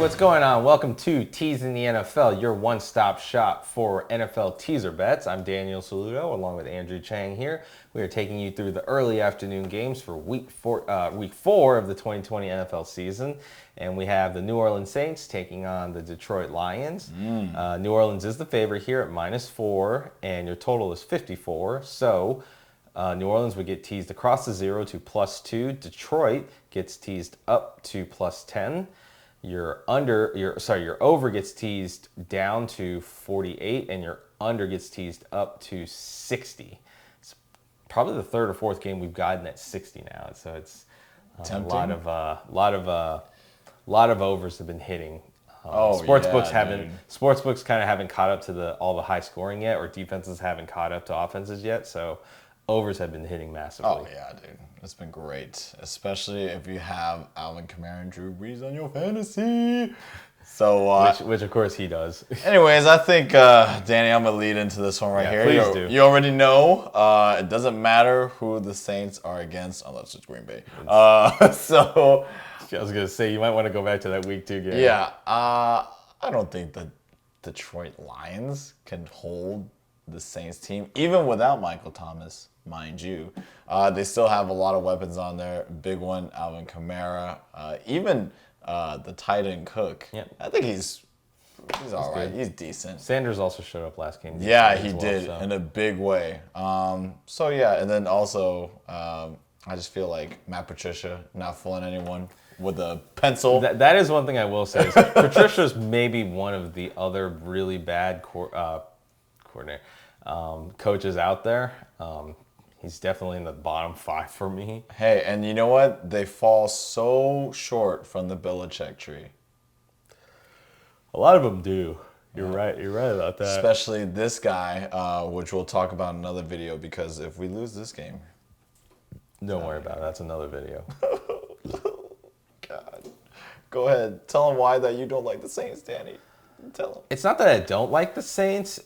what's going on? Welcome to Teasing the NFL, your one-stop shop for NFL teaser bets. I'm Daniel Saludo, along with Andrew Chang here. We are taking you through the early afternoon games for week four of the 2020 NFL season. And we have the New Orleans Saints taking on the Detroit Lions. New Orleans is the favorite here at -4, and your total is 54. So New Orleans would get teased across the 0 to +2. Detroit gets teased up to +10. Your over gets teased down to 48, and your under gets teased up to 60. It's probably the third or fourth game we've gotten at 60 now, so it's a lot of overs have been hitting. Sportsbooks kind of haven't caught up to all the high scoring yet, or defenses haven't caught up to offenses yet, so overs have been hitting massively. Oh yeah, dude. It's been great, especially if you have Alvin Kamara and Drew Brees on your fantasy. So, which of course he does. Anyways, I think Danny, I'm gonna lead into this one here. Please do. You already know it doesn't matter who the Saints are against, unless it's Green Bay. So I was gonna say you might want to go back to that Week 2 game. Yeah, I don't think the Detroit Lions can hold the Saints team, even without Michael Thomas. Mind you, they still have a lot of weapons on there. Big one, Alvin Kamara, even the tight end Cook. Yeah. I think he's all right. He's decent. Sanders also showed up last game. Yeah, he did in a big way. So yeah, and then also I just feel like Matt Patricia not fooling anyone with a pencil. That is one thing I will say. Patricia's maybe one of the other really bad coaches out there. He's definitely in the bottom 5 for me. Hey, and you know what? They fall so short from the Belichick tree. A lot of them do. You're right. You're right about that. Especially this guy, which we'll talk about in another video, because if we lose this game... Don't worry about it. That's another video. God. Go ahead. Tell him why that you don't like the Saints, Danny. Tell him. It's not that I don't like the Saints.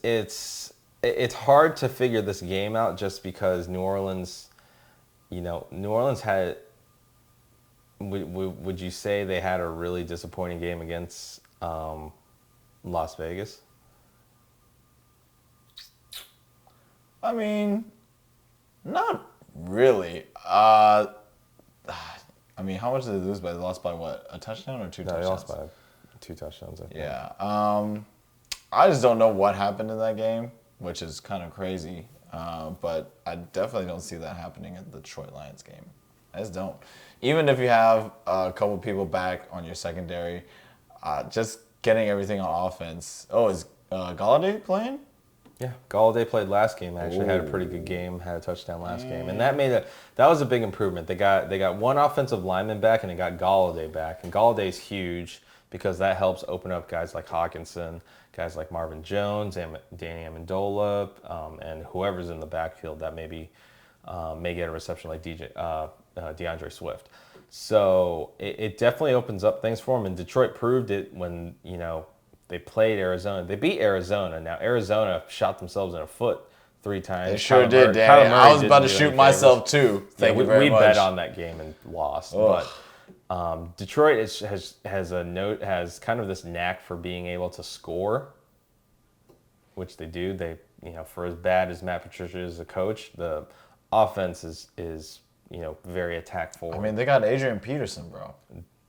It's hard to figure this game out just because New Orleans had. Would you say they had a really disappointing game against Las Vegas? I mean, not really. I mean, how much did they lose by? They lost by what? A touchdown or 2 touchdowns? No, they lost by 2 touchdowns, I think. Yeah. I just don't know what happened in that game, which is kind of crazy. But I definitely don't see that happening in the Detroit Lions game. I just don't. Even if you have a couple people back on your secondary, just getting everything on offense. Oh, is Golladay playing? Yeah, Golladay played last game. Actually, had a pretty good game. Had a touchdown last game, and that was a big improvement. They got one offensive lineman back, and they got Golladay back. And Galladay's huge because that helps open up guys like Hawkinson, guys like Marvin Jones, and Danny Amendola, and whoever's in the backfield that maybe may get a reception like DeAndre Swift. So it definitely opens up things for them. And Detroit proved it when they played Arizona. They beat Arizona. Now Arizona shot themselves in the foot 3 times. They sure did, Danny. I was about to shoot myself too. Thank you very much. We bet on that game and lost, but. Detroit has kind of this knack for being able to score, which they do. They for as bad as Matt Patricia is a coach, the offense is very attack forward. I mean, they got Adrian Peterson, bro.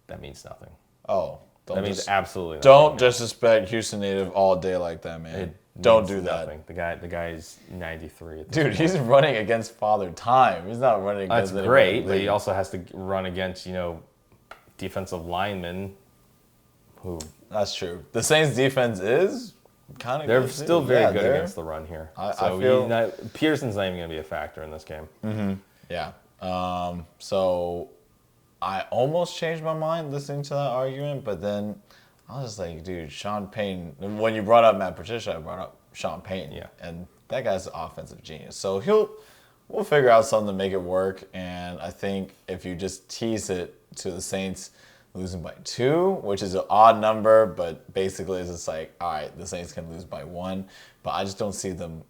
That means nothing. Oh, that means absolutely nothing. Don't disrespect Houston native all day like that, man. Don't do that. The guy is 93. Dude, he's running against Father Time. He's not running against. That's great, but he also has to run against defensive linemen who... That's true. The Saints' defense is kind of... They're still very good against the run here. I feel... Pearson's not even going to be a factor in this game. Mm-hmm. Yeah. So I almost changed my mind listening to that argument, but then I was just like, dude, Sean Payton... When you brought up Matt Patricia, I brought up Sean Payton. Yeah. And that guy's an offensive genius. So we'll figure out something to make it work, and I think if you just tease it to the Saints losing by 2, which is an odd number, but basically it's just like, all right, the Saints can lose by 1, but I just don't see them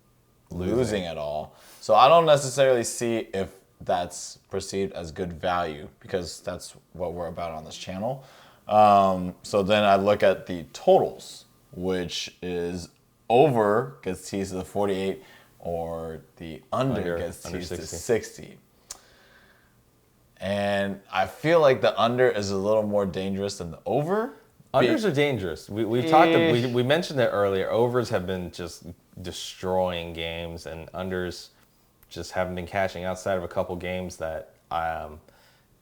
losing at all. So I don't necessarily see if that's perceived as good value, because that's what we're about on this channel. So then I look at the totals, which is over gets teased to the 48, or the under gets teased to 60. And I feel like the under is a little more dangerous than the over. Unders are dangerous. We mentioned it earlier. Overs have been just destroying games, and unders just haven't been cashing outside of a couple games that we're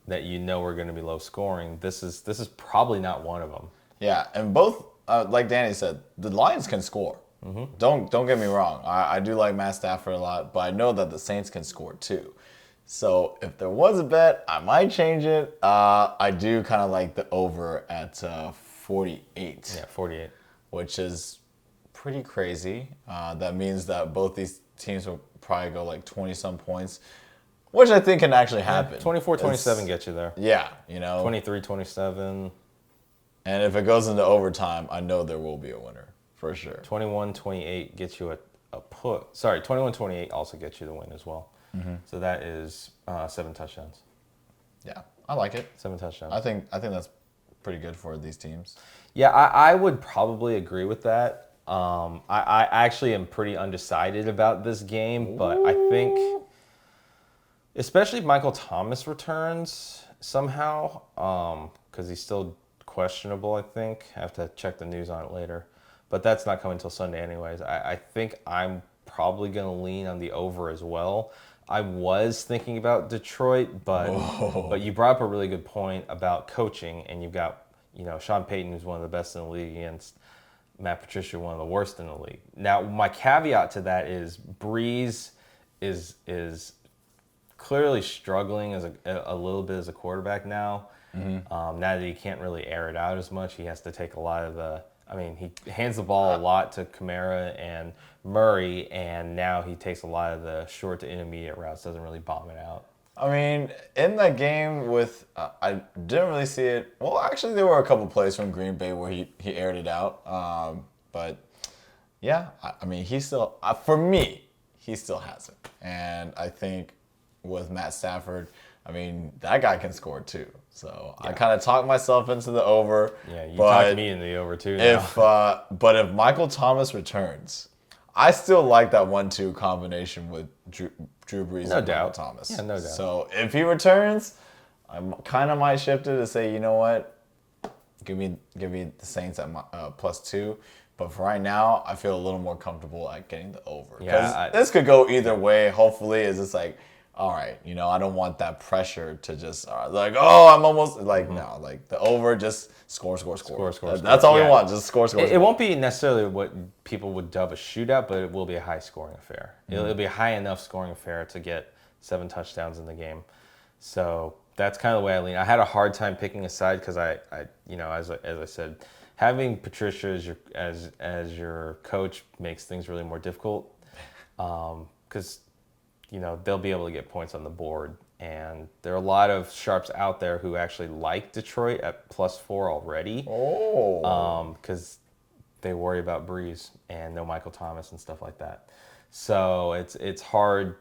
going to be low scoring. This is probably not one of them. Yeah, and both, like Danny said, the Lions can score. Mm-hmm. Don't get me wrong. I do like Matt Stafford a lot, but I know that the Saints can score too. So if there was a bet, I might change it. I do kind of like the over at 48. Yeah, 48. Which is pretty crazy. That means that both these teams will probably go like 20-some points, which I think can actually happen. 24-27 gets you there. Yeah, 23-27. And if it goes into overtime, I know there will be a winner, for sure. 21-28 gets you a put. Sorry, 21-28 also gets you the win as well. Mm-hmm. So that is 7 touchdowns. Yeah, I like it. 7 touchdowns. I think that's pretty good for these teams. Yeah, I would probably agree with that. I actually am pretty undecided about this game, but I think, especially if Michael Thomas returns somehow, because he's still questionable, I think. I have to check the news on it later. But that's not coming until Sunday anyways. I think I'm probably going to lean on the over as well. I was thinking about Detroit, but you brought up a really good point about coaching, and you've got Sean Payton, who's one of the best in the league, against Matt Patricia, one of the worst in the league. Now, my caveat to that is Breeze is clearly struggling as a little bit as a quarterback now. Mm-hmm. Now that he can't really air it out as much, he has to take a lot of the. I mean, he hands the ball a lot to Kamara and Murray, and now he takes a lot of the short to intermediate routes, doesn't really bomb it out. I mean, in that game with, I didn't really see it. Well, actually, there were a couple plays from Green Bay where he aired it out. But, yeah, I mean, he still, for me, he still has it. And I think with Matt Stafford, I mean, that guy can score too. So yeah. I kind of talked myself into the over. Yeah, you talked me into the over too now. But if Michael Thomas returns, I still like that 1-2 combination with Drew Brees and Michael Thomas. Yeah, no doubt. So if he returns, I kind of might shift it to say, you know what, give me the Saints at +2. But for right now, I feel a little more comfortable at getting the over. Because this could go either way. Hopefully, it's just like, all right, I don't want that pressure to just like, oh, I'm almost like, no, like the over, just score. That's all we want, just score. It won't be necessarily what people would dub a shootout, but it will be a high scoring affair. Mm-hmm. It'll be a high enough scoring affair to get 7 touchdowns in the game. So that's kind of the way I lean. I had a hard time picking a side because I as I said, having Patricia as your coach makes things really more difficult. Because they'll be able to get points on the board. And there are a lot of sharps out there who actually like Detroit at +4 already. Because they worry about Breeze and no Michael Thomas and stuff like that. So it's hard,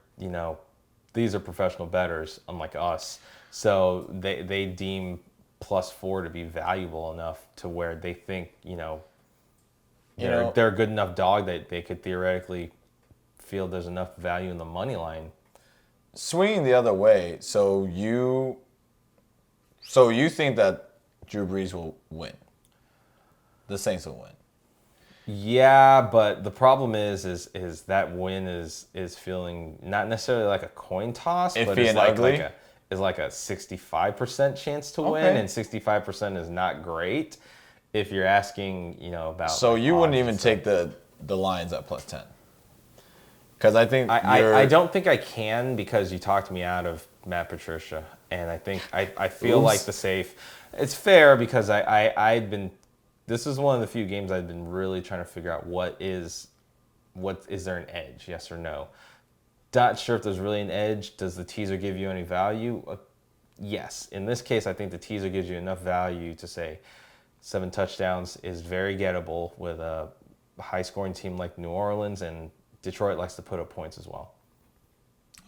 these are professional bettors, unlike us. So they deem +4 to be valuable enough to where they think, they're a good enough dog that they could theoretically feel there's enough value in the money line. Swinging the other way, so you think that Drew Brees will win? The Saints will win. Yeah, but the problem is that win is feeling not necessarily like a coin toss, but it's like a 65% chance to win, and 65% is not great if you're asking, about. So you wouldn't even take the Lions at +10. Because I think I don't think I can, because you talked me out of Matt Patricia, and I think I feel like the safe. It's fair because I'd been. This is one of the few games I've been really trying to figure out what is there an edge, yes or no. Not sure if there's really an edge. Does the teaser give you any value? Yes. In this case, I think the teaser gives you enough value to say 7 touchdowns is very gettable with a high-scoring team like New Orleans, and Detroit likes to put up points as well.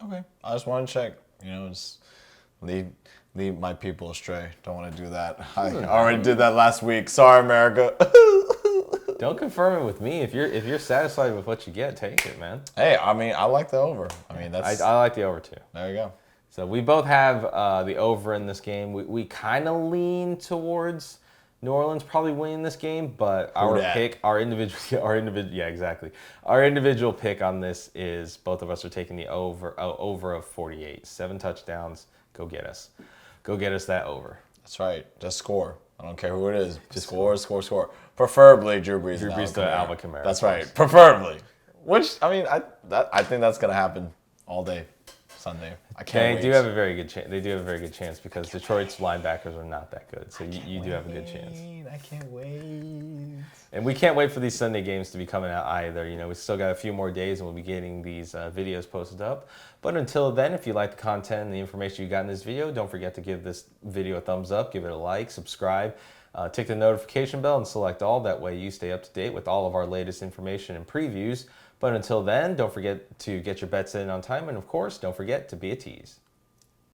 Okay. I just want to check, just leave lead my people astray. Don't want to do that. I already did that last week. Sorry, America. Don't confirm it with me. If you're satisfied with what you get, take it, man. Hey, I mean, I like the over. I mean, that's I like the over too. there you go. So we both have the over in this game. We kind of lean towards New Orleans probably winning this game, but our individual pick on this is both of us are taking the over of 48, 7 touchdowns. Go get us that over. That's right. Just score. I don't care who it is. Just score. Preferably Drew Brees. Drew Brees to Alvin Kamara. That's right. Preferably. Which I mean, I think that's gonna happen all day Sunday. I can't wait. They do have a very good chance. They do have a very good chance because Detroit's linebackers are not that good. So you do have a good chance. I can't wait. And we can't wait for these Sunday games to be coming out either. You know, we still got a few more days and we'll be getting these videos posted up. But until then, if you like the content and the information you got in this video, don't forget to give this video a thumbs up, give it a like, subscribe, tick the notification bell and select all. That way you stay up to date with all of our latest information and previews. But until then, don't forget to get your bets in on time. And of course, don't forget to be a tease.